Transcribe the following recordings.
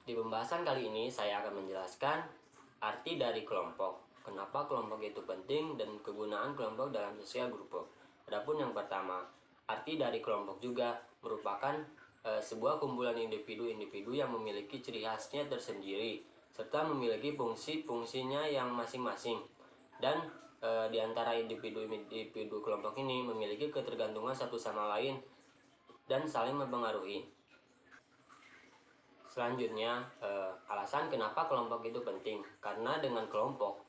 Di pembahasan kali ini saya akan menjelaskan arti dari kelompok, kenapa kelompok itu penting dan kegunaan kelompok dalam sosial group work. Adapun yang pertama, arti dari kelompok juga merupakan sebuah kumpulan individu-individu yang memiliki ciri khasnya tersendiri serta memiliki fungsi-fungsinya yang masing-masing. Dan di antara individu-individu kelompok ini memiliki ketergantungan satu sama lain dan saling mempengaruhi. Selanjutnya, alasan kenapa kelompok itu penting. Karena dengan kelompok,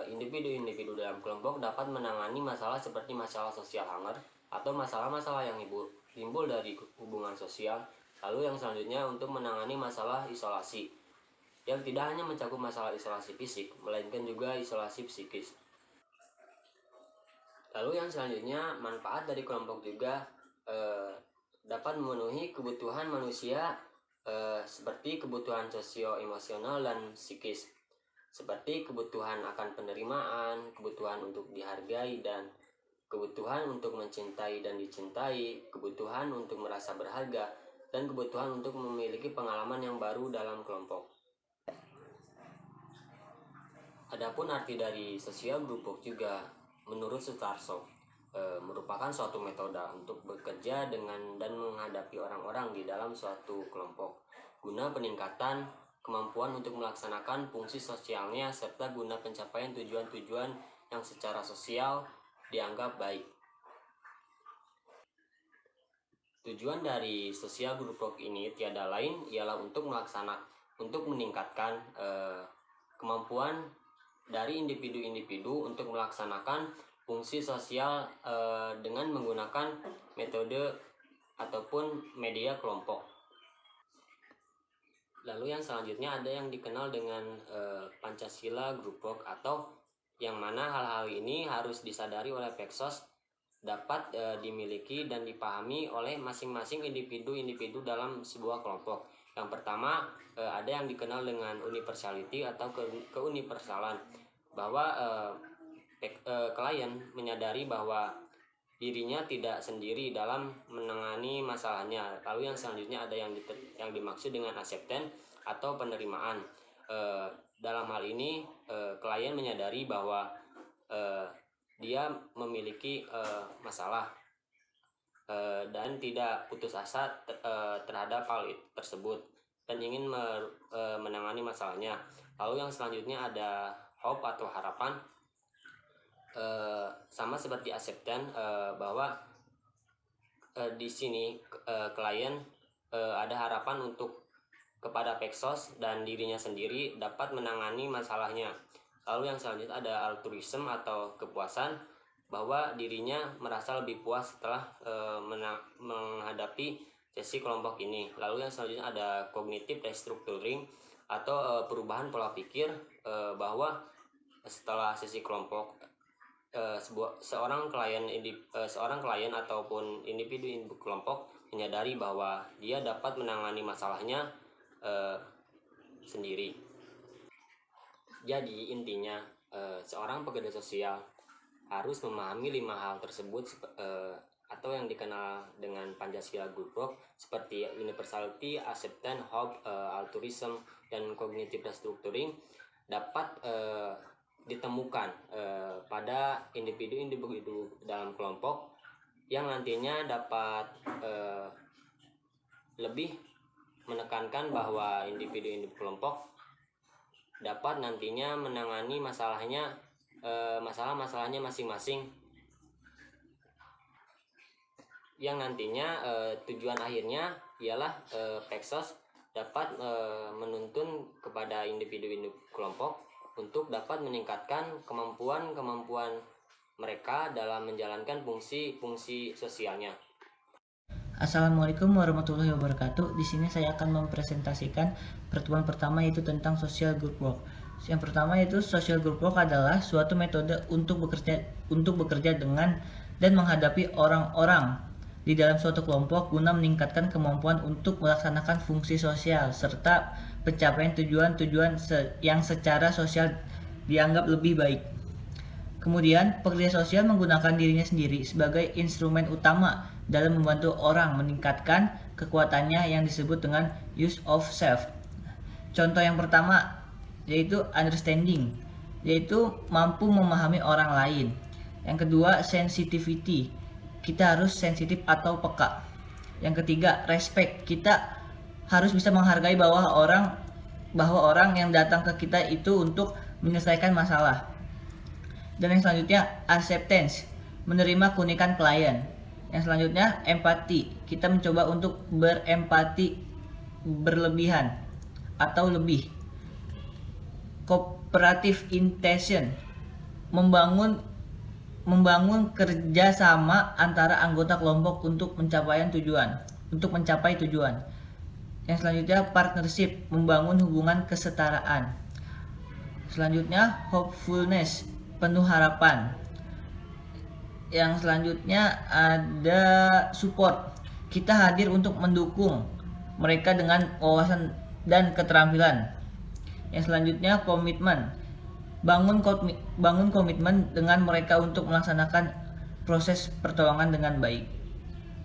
individu-individu dalam kelompok dapat menangani masalah seperti masalah sosial hangat atau masalah-masalah yang timbul dari hubungan sosial. Lalu yang selanjutnya untuk menangani masalah isolasi, yang tidak hanya mencakup masalah isolasi fisik, melainkan juga isolasi psikis. Lalu yang selanjutnya, manfaat dari kelompok juga dapat memenuhi kebutuhan manusia seperti kebutuhan sosio-emosional dan psikis, seperti kebutuhan akan penerimaan, kebutuhan untuk dihargai dan kebutuhan untuk mencintai dan dicintai, kebutuhan untuk merasa berharga, dan kebutuhan untuk memiliki pengalaman yang baru dalam kelompok. Adapun arti dari social group work juga menurut Sutarso merupakan suatu metode untuk bekerja dengan dan menghadapi orang-orang di dalam suatu kelompok guna peningkatan kemampuan untuk melaksanakan fungsi sosialnya serta guna pencapaian tujuan-tujuan yang secara sosial dianggap baik. Tujuan dari social group work ini tiada lain ialah untuk meningkatkan kemampuan dari individu-individu untuk melaksanakan fungsi sosial dengan menggunakan metode ataupun media kelompok. Lalu yang selanjutnya ada yang dikenal dengan Pancasila Group Work, atau yang mana hal-hal ini harus disadari oleh Peksos dapat dimiliki dan dipahami oleh masing-masing individu-individu dalam sebuah kelompok. Yang pertama ada yang dikenal dengan universality atau keuniversalan, bahwa klien menyadari bahwa dirinya tidak sendiri dalam menangani masalahnya. Lalu yang selanjutnya ada yang dimaksud dengan acceptance atau penerimaan. Dalam hal ini klien menyadari bahwa dia memiliki masalah dan tidak putus asa terhadap hal tersebut dan ingin menangani masalahnya. Lalu yang selanjutnya ada hope atau harapan, sama seperti acceptance, bahwa di sini klien ada harapan untuk kepada Peksos dan dirinya sendiri dapat menangani masalahnya. Lalu yang selanjutnya ada altruism atau kepuasan, bahwa dirinya merasa lebih puas setelah menghadapi sesi kelompok ini. Lalu yang selanjutnya ada cognitive restructuring atau perubahan pola pikir, bahwa setelah sesi kelompok seorang klien ataupun individu kelompok menyadari bahwa dia dapat menangani masalahnya sendiri. Jadi intinya seorang pekerja sosial harus memahami 5 hal tersebut atau yang dikenal dengan Pancasila Group Work, seperti universality, acceptance, hope, altruism, dan cognitive restructuring dapat ditemukan pada individu-individu dalam kelompok yang nantinya dapat lebih menekankan bahwa individu-individu kelompok dapat nantinya menangani masalah-masalahnya masing-masing, yang nantinya tujuan akhirnya ialah Peksos dapat menuntun kepada individu-individu kelompok untuk dapat meningkatkan kemampuan mereka dalam menjalankan fungsi-fungsi sosialnya. Assalamualaikum warahmatullahi wabarakatuh. Di sini saya akan mempresentasikan pertemuan pertama, yaitu tentang social group work. Yang pertama yaitu social group work adalah suatu metode untuk bekerja dengan dan menghadapi orang-orang di dalam suatu kelompok guna meningkatkan kemampuan untuk melaksanakan fungsi sosial serta pencapaian tujuan-tujuan yang secara sosial dianggap lebih baik. Kemudian, pekerja sosial menggunakan dirinya sendiri sebagai instrumen utama dalam membantu orang meningkatkan kekuatannya yang disebut dengan use of self. Contoh yang pertama yaitu understanding, yaitu mampu memahami orang lain. Yang kedua sensitivity, kita harus sensitif atau peka. Yang ketiga respect, kita harus bisa menghargai bahwa orang yang datang ke kita itu untuk menyelesaikan masalah. Dan yang selanjutnya acceptance, menerima keunikan klien. Yang selanjutnya empati, kita mencoba untuk berempati berlebihan atau lebih. Cooperative intention, membangun kerjasama antara anggota kelompok untuk mencapai tujuan. Yang selanjutnya partnership, membangun hubungan kesetaraan. Selanjutnya hopefulness, penuh harapan. Yang selanjutnya ada support, kita hadir untuk mendukung mereka dengan wawasan dan keterampilan. Yang selanjutnya komitmen, bangun komitmen dengan mereka untuk melaksanakan proses pertolongan dengan baik.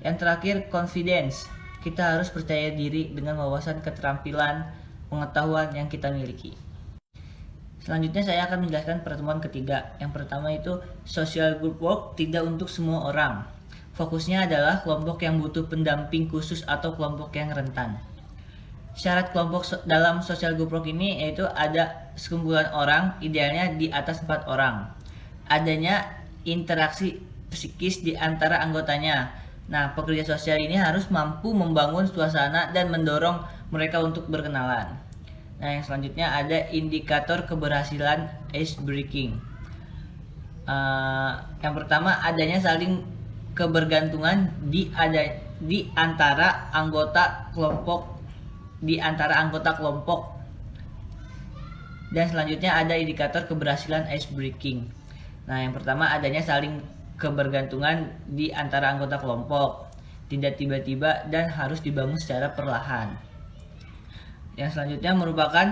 Yang terakhir confidence, kita harus percaya diri dengan wawasan, keterampilan, pengetahuan yang kita miliki. Selanjutnya saya akan menjelaskan pertemuan ketiga. Yang pertama itu social group work, tidak untuk semua orang. Fokusnya adalah kelompok yang butuh pendamping khusus atau kelompok yang rentan. Syarat kelompok dalam social group work ini yaitu ada sekumpulan orang, idealnya di atas 4 orang. Adanya interaksi psikis di antara anggotanya. Nah, pekerja sosial ini harus mampu membangun suasana dan mendorong mereka untuk berkenalan. Nah, yang selanjutnya ada indikator keberhasilan ice breaking. Yang pertama adanya saling kebergantungan di antara anggota kelompok. Dan selanjutnya ada indikator keberhasilan ice breaking. Nah, yang pertama adanya saling kebergantungan di antara anggota kelompok, tidak tiba-tiba dan harus dibangun secara perlahan. Yang selanjutnya merupakan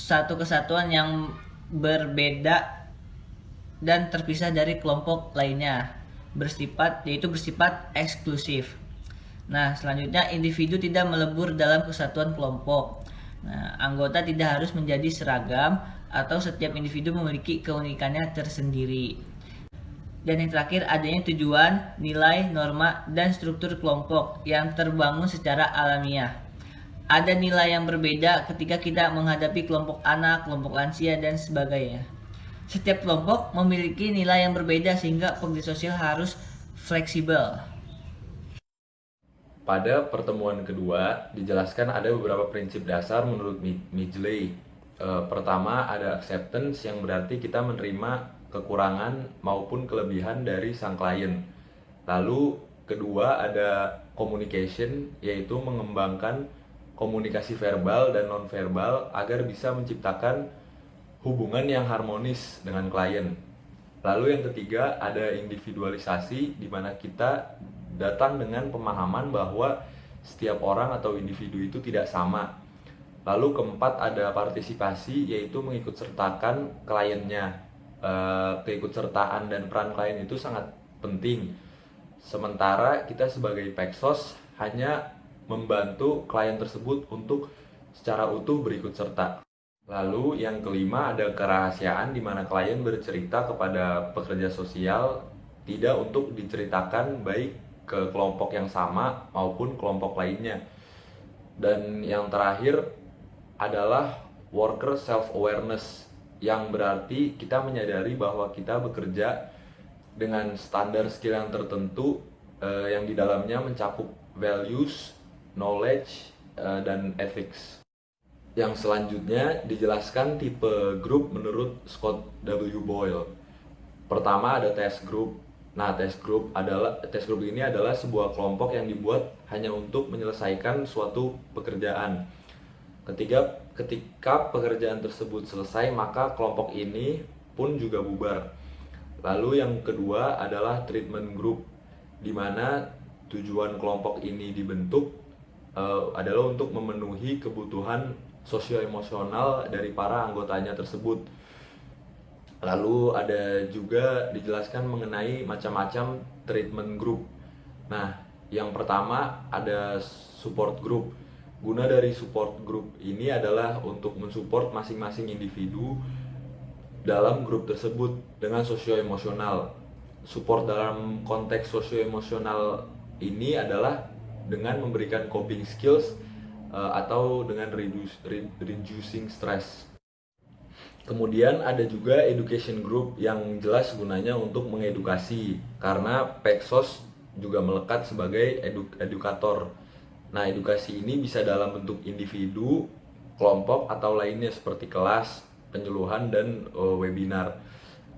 satu kesatuan yang berbeda dan terpisah dari kelompok lainnya, bersifat eksklusif. Nah, selanjutnya individu tidak melebur dalam kesatuan kelompok. Nah, anggota tidak harus menjadi seragam atau setiap individu memiliki keunikannya tersendiri. Dan yang terakhir adanya tujuan, nilai, norma, dan struktur kelompok yang terbangun secara alamiah. Ada nilai yang berbeda ketika kita menghadapi kelompok anak, kelompok lansia, dan sebagainya. Setiap kelompok memiliki nilai yang berbeda sehingga pekerja sosial harus fleksibel. Pada pertemuan kedua, dijelaskan ada beberapa prinsip dasar menurut Midgley. Pertama, ada acceptance yang berarti kita menerima kekurangan maupun kelebihan dari sang klien. Lalu, kedua ada communication, yaitu mengembangkan komunikasi verbal dan nonverbal agar bisa menciptakan hubungan yang harmonis dengan klien. Lalu yang ketiga ada individualisasi, di mana kita datang dengan pemahaman bahwa setiap orang atau individu itu tidak sama. Lalu keempat ada partisipasi, yaitu mengikutsertakan kliennya. Keikutsertaan dan peran klien itu sangat penting. Sementara kita sebagai Pexos hanya membantu klien tersebut untuk secara utuh berikut serta. Lalu yang kelima ada kerahasiaan, di mana klien bercerita kepada pekerja sosial tidak untuk diceritakan baik ke kelompok yang sama maupun kelompok lainnya. Dan yang terakhir adalah worker self-awareness, yang berarti kita menyadari bahwa kita bekerja dengan standar skill yang tertentu yang di dalamnya mencakup values, knowledge, dan ethics. Yang selanjutnya dijelaskan tipe grup menurut Scott W. Boyle. Pertama ada task group. Nah, task group ini adalah sebuah kelompok yang dibuat hanya untuk menyelesaikan suatu pekerjaan. Ketika pekerjaan tersebut selesai, maka kelompok ini pun juga bubar. Lalu yang kedua adalah treatment group, di mana tujuan kelompok ini dibentuk adalah untuk memenuhi kebutuhan sosio-emosional dari para anggotanya tersebut. Lalu ada juga dijelaskan mengenai macam-macam treatment group. Nah, yang pertama ada support group. Guna dari support group ini adalah untuk mensupport masing-masing individu dalam grup tersebut dengan sosioemosional. Support dalam konteks sosioemosional ini adalah dengan memberikan coping skills atau dengan reducing stress. Kemudian ada juga education group yang jelas gunanya untuk mengedukasi, karena Pexos juga melekat sebagai edukator. Nah, edukasi ini bisa dalam bentuk individu, kelompok, atau lainnya seperti kelas, penyuluhan, dan webinar.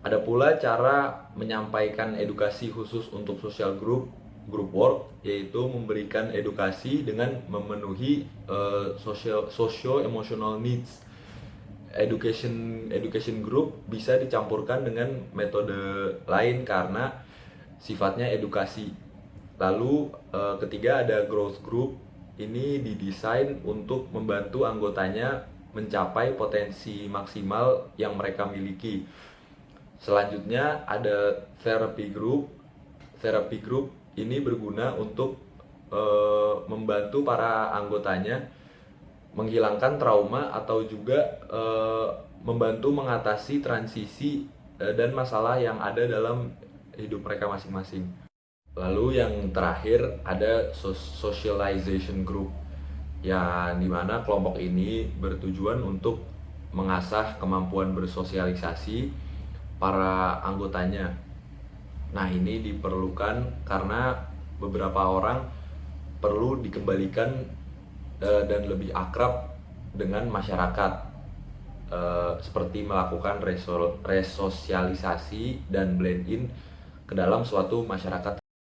Ada pula cara menyampaikan edukasi khusus untuk social group work, yaitu memberikan edukasi dengan memenuhi socio-emotional needs. Education group bisa dicampurkan dengan metode lain karena sifatnya edukasi. Lalu ketiga ada growth group. Ini didesain untuk membantu anggotanya mencapai potensi maksimal yang mereka miliki. Selanjutnya ada therapy group. Therapy group ini berguna untuk membantu para anggotanya menghilangkan trauma atau juga membantu mengatasi transisi dan masalah yang ada dalam hidup mereka masing-masing. Lalu yang terakhir ada socialization group, yang dimana kelompok ini bertujuan untuk mengasah kemampuan bersosialisasi para anggotanya. Nah, ini diperlukan karena beberapa orang perlu dikembalikan dan lebih akrab dengan masyarakat, seperti melakukan resosialisasi dan blend in ke dalam suatu masyarakat.